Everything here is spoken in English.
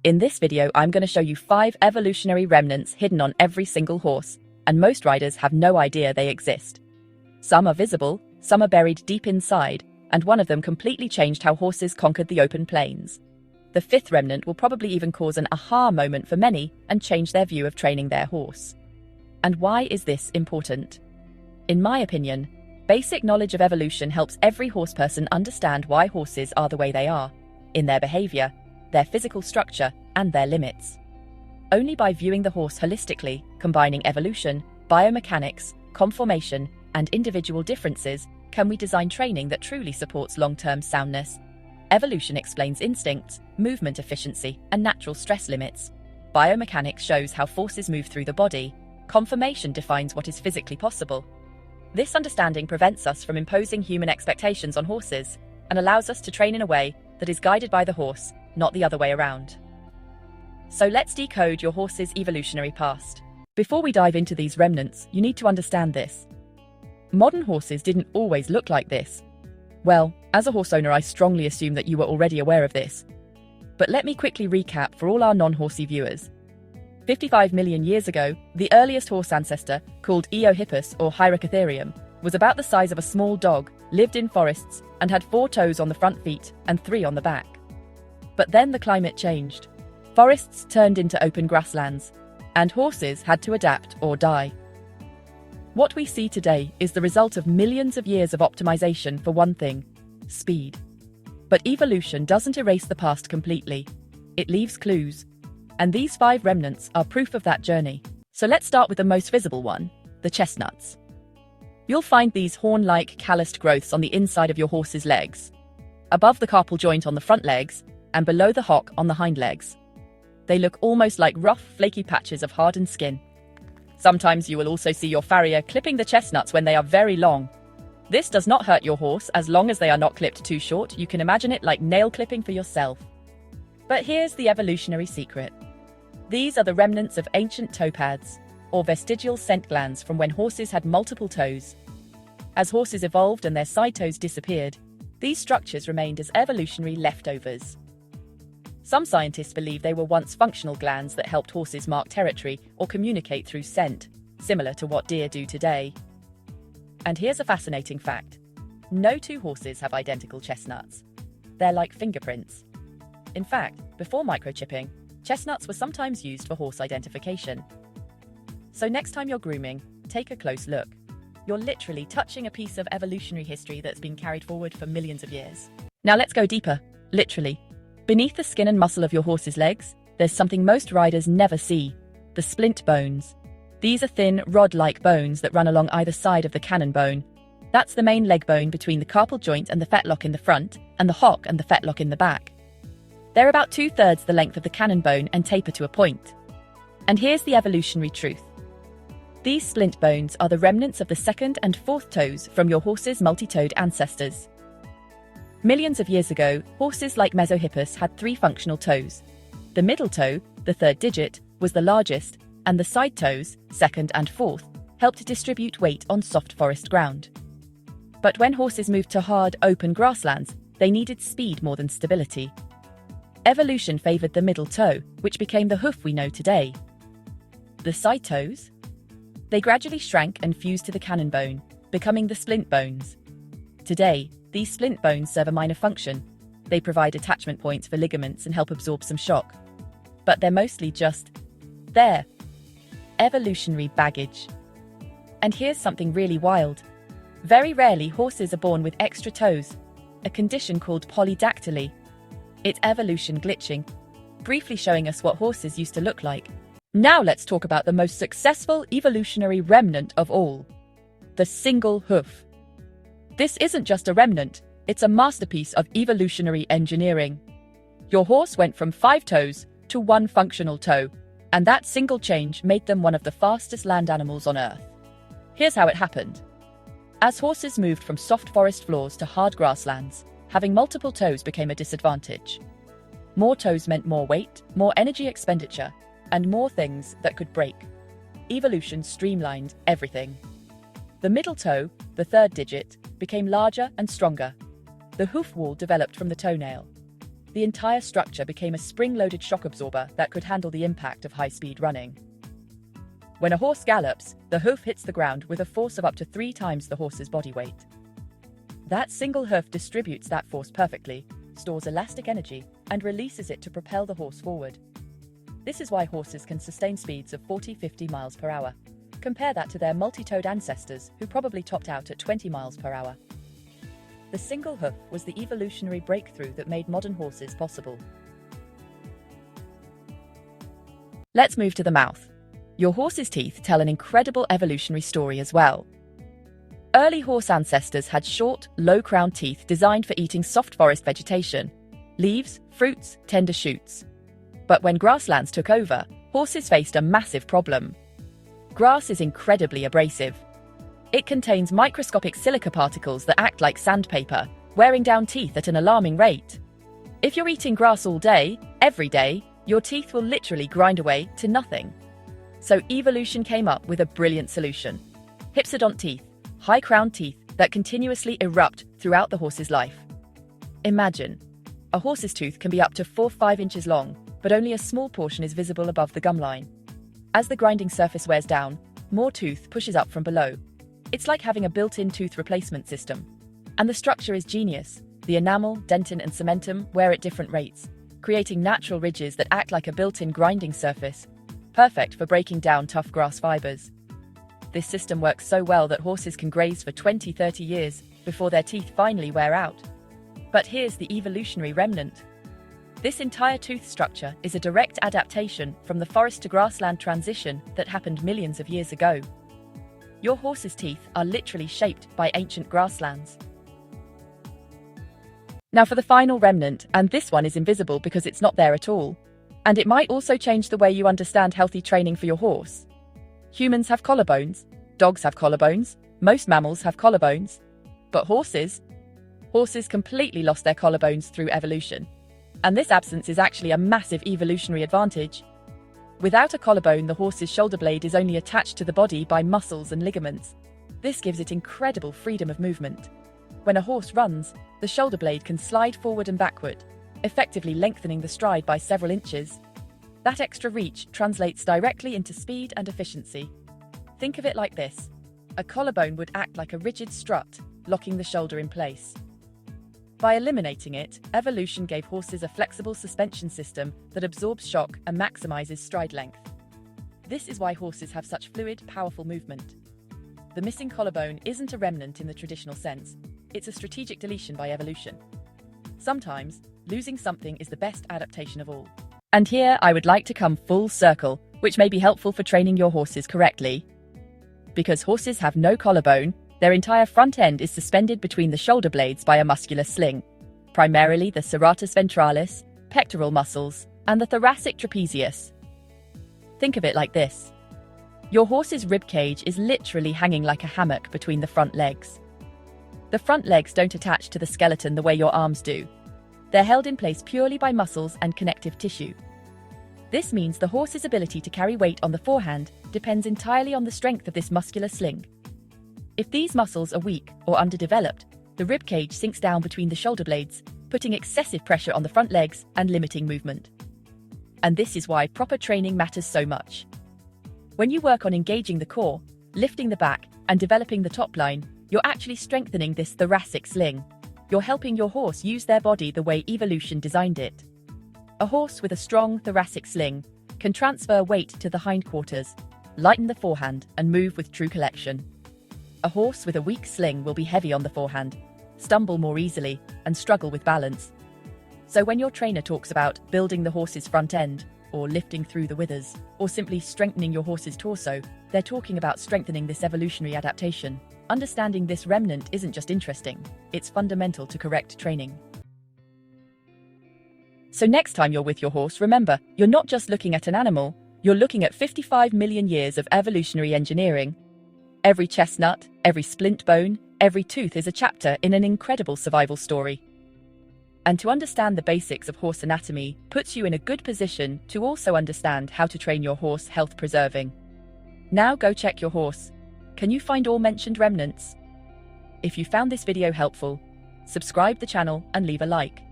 In this video, I'm going to show you 5 evolutionary remnants hidden on every single horse, and most riders have no idea they exist. Some are visible, some are buried deep inside, and one of them completely changed how horses conquered the open plains. The 5th remnant will probably even cause an aha moment for many and change their view of training their horse. And why is this important? In my opinion, basic knowledge of evolution helps every horseperson understand why horses are the way they are, in their behavior, their physical structure, and their limits. Only by viewing the horse holistically, combining evolution, biomechanics, conformation, and individual differences, can we design training that truly supports long-term soundness. Evolution explains instincts, movement efficiency, and natural stress limits. Biomechanics shows how forces move through the body. Conformation defines what is physically possible. This understanding prevents us from imposing human expectations on horses and allows us to train in a way that is guided by the horse, not the other way around. So let's decode your horse's evolutionary past. Before we dive into these remnants, you need to understand this. Modern horses didn't always look like this. Well, as a horse owner, I strongly assume that you were already aware of this. But let me quickly recap for all our non-horsey viewers. 55 million years ago, the earliest horse ancestor, called Eohippus or Hyracotherium, was about the size of a small dog, lived in forests, and had 4 toes on the front feet and 3 on the back. But then the climate changed. Forests turned into open grasslands, and horses had to adapt or die. What we see today is the result of millions of years of optimization for one thing: speed. But evolution doesn't erase the past completely. It leaves clues. And these 5 remnants are proof of that journey. So let's start with the most visible one, the chestnuts. You'll find these horn-like calloused growths on the inside of your horse's legs, above the carpal joint on the front legs, and below the hock on the hind legs. They look almost like rough, flaky patches of hardened skin. Sometimes you will also see your farrier clipping the chestnuts when they are very long. This does not hurt your horse as long as they are not clipped too short. You can imagine it like nail clipping for yourself. But here's the evolutionary secret. These are the remnants of ancient toe pads, or vestigial scent glands from when horses had multiple toes. As horses evolved and their side toes disappeared, these structures remained as evolutionary leftovers. Some scientists believe they were once functional glands that helped horses mark territory or communicate through scent, similar to what deer do today. And here's a fascinating fact. No 2 horses have identical chestnuts. They're like fingerprints. In fact, before microchipping, chestnuts were sometimes used for horse identification. So next time you're grooming, take a close look. You're literally touching a piece of evolutionary history that's been carried forward for millions of years. Now let's go deeper, literally. Beneath the skin and muscle of your horse's legs, there's something most riders never see: the splint bones. These are thin, rod-like bones that run along either side of the cannon bone. That's the main leg bone between the carpal joint and the fetlock in the front, and the hock and the fetlock in the back. They're about 2/3 the length of the cannon bone and taper to a point. And here's the evolutionary truth. These splint bones are the remnants of the 2nd and 4th toes from your horse's multi-toed ancestors. Millions of years ago, horses like Mesohippus had 3 functional toes. The middle toe, the 3rd digit, was the largest, and the side toes, 2nd and 4th, helped distribute weight on soft forest ground. But when horses moved to hard, open grasslands, they needed speed more than stability. Evolution favored the middle toe, which became the hoof we know today. The side toes? They gradually shrank and fused to the cannon bone, becoming the splint bones. Today, these splint bones serve a minor function. They provide attachment points for ligaments and help absorb some shock. But they're mostly just there. Evolutionary baggage. And here's something really wild. Very rarely horses are born with extra toes, a condition called polydactyly. It's evolution glitching, briefly showing us what horses used to look like. Now let's talk about the most successful evolutionary remnant of all: the single hoof. This isn't just a remnant, it's a masterpiece of evolutionary engineering. Your horse went from 5 toes to 1 functional toe, and that single change made them one of the fastest land animals on Earth. Here's how it happened. As horses moved from soft forest floors to hard grasslands, having multiple toes became a disadvantage. More toes meant more weight, more energy expenditure, and more things that could break. Evolution streamlined everything. The middle toe, the 3rd digit, became larger and stronger. The hoof wall developed from the toenail. the entire structure became a spring-loaded shock absorber that could handle the impact of high-speed running. When a horse gallops, the hoof hits the ground with a force of up to 3 times the horse's body weight. That single hoof distributes that force perfectly, stores elastic energy, and releases it to propel the horse forward. This is why horses can sustain speeds of 40–50 miles per hour. Compare that to their multi-toed ancestors, who probably topped out at 20 miles per hour. The single hoof was the evolutionary breakthrough that made modern horses possible. Let's move to the mouth. Your horse's teeth tell an incredible evolutionary story as well. Early horse ancestors had short, low-crowned teeth designed for eating soft forest vegetation, leaves, fruits, tender shoots. But when grasslands took over, horses faced a massive problem. Grass is incredibly abrasive. It contains microscopic silica particles that act like sandpaper, wearing down teeth at an alarming rate. If you're eating grass all day, every day, your teeth will literally grind away to nothing. So evolution came up with a brilliant solution. Hypsodont teeth, high-crowned teeth that continuously erupt throughout the horse's life. Imagine, a horse's tooth can be up to 4–5 inches long, but only a small portion is visible above the gum line. As the grinding surface wears down, more tooth pushes up from below. It's like having a built-in tooth replacement system. And the structure is genius. The enamel, dentin, and cementum wear at different rates, creating natural ridges that act like a built-in grinding surface, perfect for breaking down tough grass fibers. This system works so well that horses can graze for 20–30 years before their teeth finally wear out. But here's the evolutionary remnant. This entire tooth structure is a direct adaptation from the forest to grassland transition that happened millions of years ago. Your horse's teeth are literally shaped by ancient grasslands. Now for the final remnant, and this one is invisible because it's not there at all. And it might also change the way you understand healthy training for your horse. Humans have collarbones, dogs have collarbones, most mammals have collarbones. But horses completely lost their collarbones through evolution. And this absence is actually a massive evolutionary advantage. Without a collarbone, the horse's shoulder blade is only attached to the body by muscles and ligaments. This gives it incredible freedom of movement. When a horse runs, the shoulder blade can slide forward and backward, effectively lengthening the stride by several inches. That extra reach translates directly into speed and efficiency. Think of it like this. A collarbone would act like a rigid strut, locking the shoulder in place. By eliminating it, evolution gave horses a flexible suspension system that absorbs shock and maximizes stride length. This is why horses have such fluid, powerful movement. The missing collarbone isn't a remnant in the traditional sense. It's a strategic deletion by evolution. Sometimes, losing something is the best adaptation of all. And here I would like to come full circle, which may be helpful for training your horses correctly. Because horses have no collarbone, their entire front end is suspended between the shoulder blades by a muscular sling, primarily the serratus ventralis, pectoral muscles, and the thoracic trapezius. Think of it like this. Your horse's rib cage is literally hanging like a hammock between the front legs. The front legs don't attach to the skeleton the way your arms do. They're held in place purely by muscles and connective tissue. This means the horse's ability to carry weight on the forehand depends entirely on the strength of this muscular sling. If these muscles are weak or underdeveloped, the rib cage sinks down between the shoulder blades, putting excessive pressure on the front legs and limiting movement. And this is why proper training matters so much. When you work on engaging the core, lifting the back, and developing the top line, you're actually strengthening this thoracic sling. You're helping your horse use their body the way evolution designed it. A horse with a strong thoracic sling can transfer weight to the hindquarters, lighten the forehand, and move with true collection. A horse with a weak sling will be heavy on the forehand, stumble more easily, and struggle with balance. So when your trainer talks about building the horse's front end, or lifting through the withers, or simply strengthening your horse's torso, they're talking about strengthening this evolutionary adaptation. Understanding this remnant isn't just interesting, it's fundamental to correct training. So next time you're with your horse, remember, you're not just looking at an animal, you're looking at 55 million years of evolutionary engineering. Every chestnut, every splint bone, every tooth is a chapter in an incredible survival story. And to understand the basics of horse anatomy puts you in a good position to also understand how to train your horse health-preserving. Now go check your horse. Can you find all mentioned remnants? If you found this video helpful, subscribe the channel and leave a like.